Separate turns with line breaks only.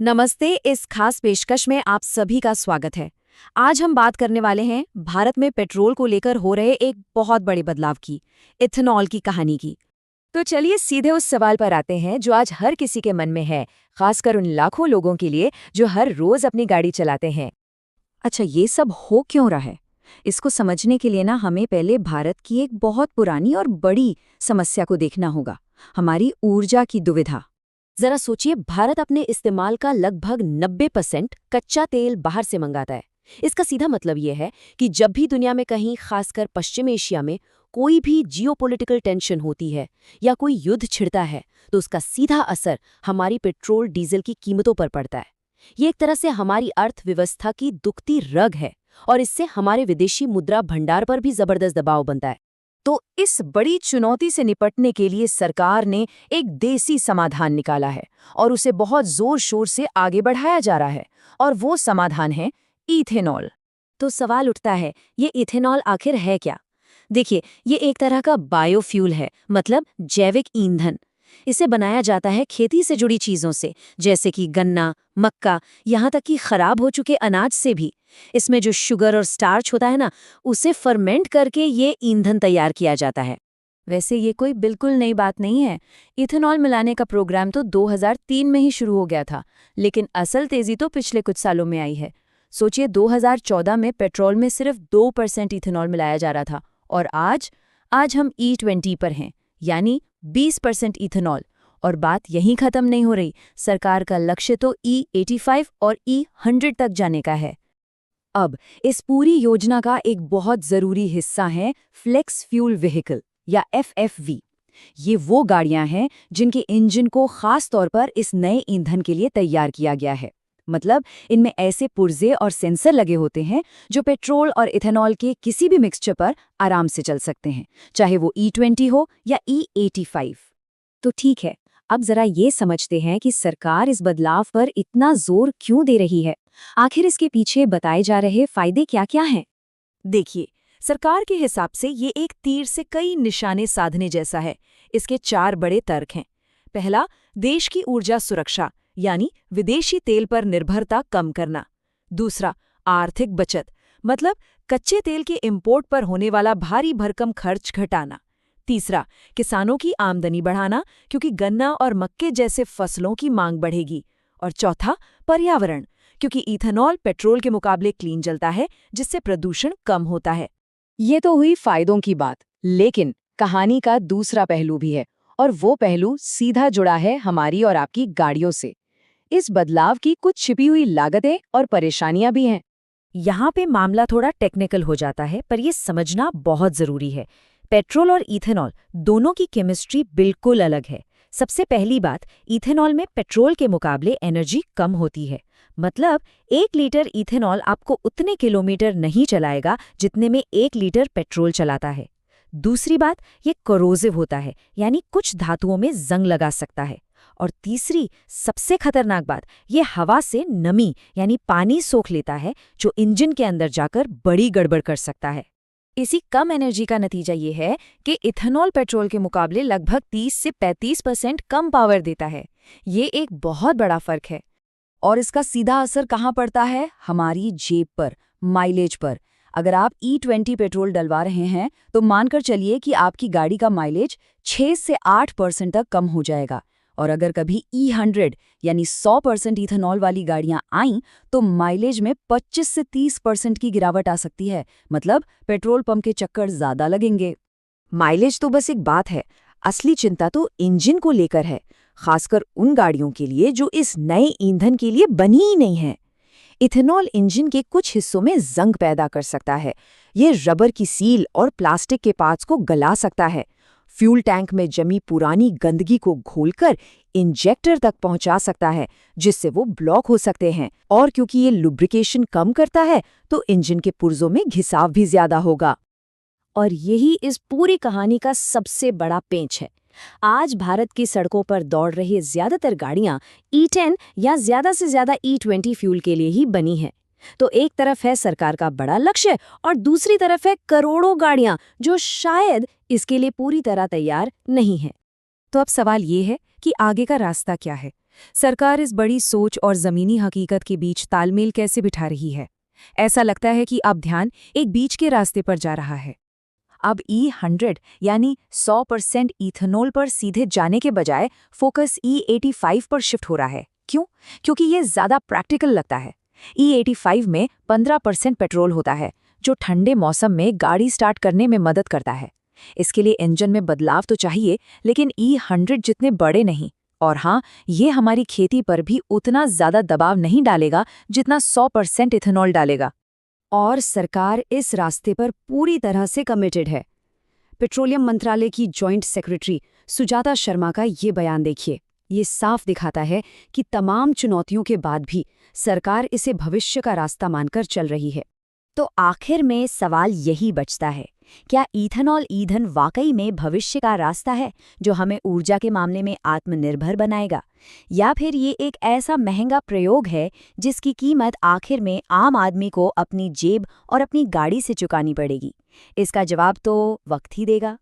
नमस्ते। इस खास पेशकश में आप सभी का स्वागत है। आज हम बात करने वाले हैं भारत में पेट्रोल को लेकर हो रहे एक बहुत बड़े बदलाव की, इथेनॉल की कहानी की। तो चलिए सीधे उस सवाल पर आते हैं जो आज हर किसी के मन में है, खासकर उन लाखों लोगों के लिए जो हर रोज अपनी गाड़ी चलाते हैं। अच्छा, ये सब हो क्यों रहा है? इसको समझने के लिए ना हमें पहले भारत की एक बहुत पुरानी और बड़ी समस्या को देखना होगा, हमारी ऊर्जा की दुविधा। जरा सोचिए, भारत अपने इस्तेमाल का लगभग 90% कच्चा तेल बाहर से मंगाता है। इसका सीधा मतलब यह है कि जब भी दुनिया में कहीं, खासकर पश्चिम एशिया में, कोई भी जियोपॉलिटिकल टेंशन होती है या कोई युद्ध छिड़ता है, तो उसका सीधा असर हमारी पेट्रोल डीजल की कीमतों पर पड़ता है। ये एक तरह से हमारी अर्थव्यवस्था की दुखती रग है और इससे हमारे विदेशी मुद्रा भंडार पर भी जबरदस्त दबाव बनता है। तो इस बड़ी चुनौती से निपटने के लिए सरकार ने एक देसी समाधान निकाला है और उसे बहुत जोर शोर से आगे बढ़ाया जा रहा है, और वो समाधान है इथेनॉल। तो सवाल उठता है, ये इथेनॉल आखिर है क्या? देखिए, ये एक तरह का बायोफ्यूल है, मतलब जैविक ईंधन। इसे बनाया जाता है खेती से जुड़ी चीजों से, जैसे कि गन्ना, मक्का, यहाँ तक कि खराब हो चुके अनाज से भी। इसमें जो शुगर और स्टार्च होता है ना, उसे फर्मेंट करके ये ईंधन तैयार किया जाता है। वैसे ये कोई बिल्कुल नई बात नहीं है। इथेनॉल मिलाने का प्रोग्राम तो 2003 में ही शुरू हो गया था, लेकिन असल तेजी तो पिछले कुछ सालों में आई है। सोचिए, 2014 में पेट्रोल में सिर्फ 2% इथेनॉल मिलाया जा रहा था, और आज हम E20 पर हैं, यानी 20% इथेनॉल। और बात यहीं खत्म नहीं हो रही, सरकार का लक्ष्य तो E85 और E100 तक जाने का है। अब इस पूरी योजना का एक बहुत जरूरी हिस्सा है फ्लेक्स फ्यूल व्हीकल या FFV। ये वो गाड़ियां हैं जिनके इंजन को खास तौर पर इस नए ईंधन के लिए तैयार किया गया है। मतलब इनमें ऐसे पुर्जे और सेंसर लगे होते हैं जो पेट्रोल और इथेनॉल के किसी भी मिक्सचर पर आराम से चल सकते हैं, चाहे वो E20 हो या E85। तो ठीक है, अब जरा ये समझते हैं कि सरकार इस बदलाव पर इतना जोर क्यों दे रही है। आखिर इसके पीछे बताए जा रहे फायदे क्या-क्या हैं? देखिए, सरकार के हिसाब से ये एक तीर से कई निशाने साधने जैसा है। इसके 4 बड़े तर्क हैं। पहला, देश की ऊर्जा सुरक्षा, यानी विदेशी तेल पर निर्भरता कम करना। दूसरा, आर्थिक बचत, मतलब कच्चे तेल के इंपोर्ट पर होने वाला भारी भरकम खर्च घटाना। तीसरा, किसानों की आमदनी बढ़ाना, क्योंकि गन्ना और मक्के जैसे फसलों की मांग बढ़ेगी। और चौथा, पर्यावरण, क्योंकि इथेनॉल पेट्रोल के मुकाबले क्लीन जलता है, जिससे प्रदूषण कम होता है। ये तो हुई फायदों की बात, लेकिन कहानी का दूसरा पहलू भी है, और वो पहलू सीधा जुड़ा है हमारी और आपकी गाड़ियों से। इस बदलाव की कुछ छिपी हुई लागतें और परेशानियां भी हैं। यहाँ पे मामला थोड़ा टेक्निकल हो जाता है, पर यह समझना बहुत जरूरी है। पेट्रोल और इथेनॉल दोनों की केमिस्ट्री बिल्कुल अलग है। सबसे पहली बात, इथेनॉल में पेट्रोल के मुकाबले एनर्जी कम होती है। मतलब 1 लीटर इथेनॉल आपको उतने किलोमीटर नहीं चलाएगा जितने में 1 लीटर पेट्रोल चलाता है। दूसरी बात, ये कोरोसिव होता है, यानी कुछ धातुओं में जंग लगा सकता है। और तीसरी, सबसे खतरनाक बात, ये हवा से नमी यानी पानी सोख लेता है, जो इंजन के अंदर जाकर बड़ी गड़बड़ कर सकता है। इसी कम एनर्जी का नतीजा ये है कि इथेनॉल पेट्रोल के मुकाबले लगभग 30 से 35% कम पावर देता है। ये एक बहुत बड़ा फर्क है। और इसका सीधा असर कहाँ पड़ता है? हमारी जेब पर, माइलेज पर। अगर आप E20 पेट्रोल डलवा रहे हैं, तो मानकर चलिए कि आपकी गाड़ी का माइलेज 6 से 8% तक कम हो जाएगा। और अगर कभी E100 यानी 100% इथेनॉल वाली गाड़ियां आईं, तो माइलेज में 25 से 30% की गिरावट आ सकती है। मतलब पेट्रोल पंप के चक्कर ज्यादा लगेंगे। माइलेज तो बस एक बात है, असली चिंता तो इंजन को लेकर है, खासकर उन गाड़ियों के लिए जो इस नए ईंधन के लिए बनी ही नहीं है। इथेनॉल इंजन के कुछ हिस्सों में जंग पैदा कर सकता है। ये रबर की सील और प्लास्टिक के पार्ट्स को गला सकता है। फ्यूल टैंक में जमी पुरानी गंदगी को घोलकर इंजेक्टर तक पहुंचा सकता है, जिससे वो ब्लॉक हो सकते हैं। और क्योंकि ये लुब्रिकेशन कम करता है, तो इंजन के पुर्जों में घिसाव भी ज्यादा होगा। और यही इस पूरी कहानी का सबसे बड़ा पेंच है। आज भारत की सड़कों पर दौड़ रही ज्यादातर गाड़ियां E10 या ज्यादा से ज्यादा E20 फ्यूल के लिए ही बनी हैं। तो एक तरफ है सरकार का बड़ा लक्ष्य, और दूसरी तरफ है करोड़ों गाड़ियां जो शायद इसके लिए पूरी तरह तैयार नहीं हैं। तो अब सवाल ये है कि आगे का रास्ता क्या है? सरकार इस बड़ी सोच और जमीनी हकीकत के बीच तालमेल कैसे बिठा रही है? ऐसा लगता है कि अब ध्यान एक बीच के रास्ते पर जा रहा है। अब E100 यानी 100% इथेनॉल पर सीधे जाने के बजाय फोकस E85 पर शिफ्ट हो रहा है। क्यों? क्योंकि ये ज़्यादा प्रैक्टिकल लगता है। E85 में 15% पेट्रोल होता है, जो ठंडे मौसम में गाड़ी स्टार्ट करने में मदद करता है। इसके लिए इंजन में बदलाव तो चाहिए, लेकिन E100 जितने बड़े नहीं। और हाँ, ये हमारी खेती पर भी उतना ज़्यादा दबाव नहीं डालेगा जितना 100% इथेनॉल डालेगा। और सरकार इस रास्ते पर पूरी तरह से कमिटेड है। पेट्रोलियम मंत्रालय की जॉइंट सेक्रेटरी सुजाता शर्मा का ये बयान देखिए। ये साफ दिखाता है कि तमाम चुनौतियों के बाद भी सरकार इसे भविष्य का रास्ता मानकर चल रही है। तो आखिर में सवाल यही बचता है, क्या इथेनॉल ईंधन वाकई में भविष्य का रास्ता है जो हमें ऊर्जा के मामले में आत्मनिर्भर बनाएगा, या फिर ये एक ऐसा महंगा प्रयोग है जिसकी कीमत आखिर में आम आदमी को अपनी जेब और अपनी गाड़ी से चुकानी पड़ेगी? इसका जवाब तो वक्त ही देगा।